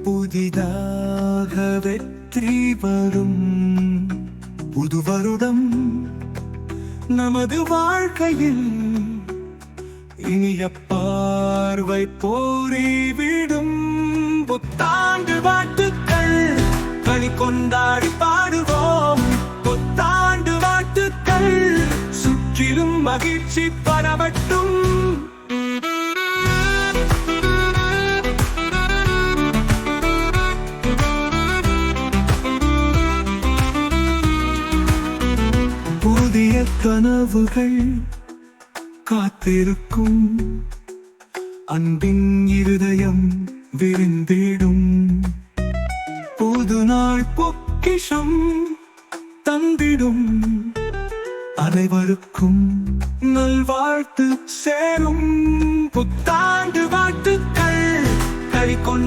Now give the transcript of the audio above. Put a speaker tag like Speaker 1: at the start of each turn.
Speaker 1: புதிதாக வெற்றி வரும் புது வருடம் நமது வாழ்க்கையில் இனிய பார்வை போரிவிடும். புத்தாண்டு வாழ்த்துக்கள் களி கொண்டாடி பாடுவோம். புத்தாண்டு வாழ்த்துக்கள் சுற்றிலும் மகிழ்ச்சி பரவட்டும். புதிய கனவுகள் காத்திருக்கும். அன்பின் இருதயம் விரிந்திடும். புது நாள் பொக்கிஷம் தந்திடும். அனைவருக்கும் நல்வாழ்த்து சேரும். புத்தாண்டு வாழ்த்துக்கள் களி கொண்டு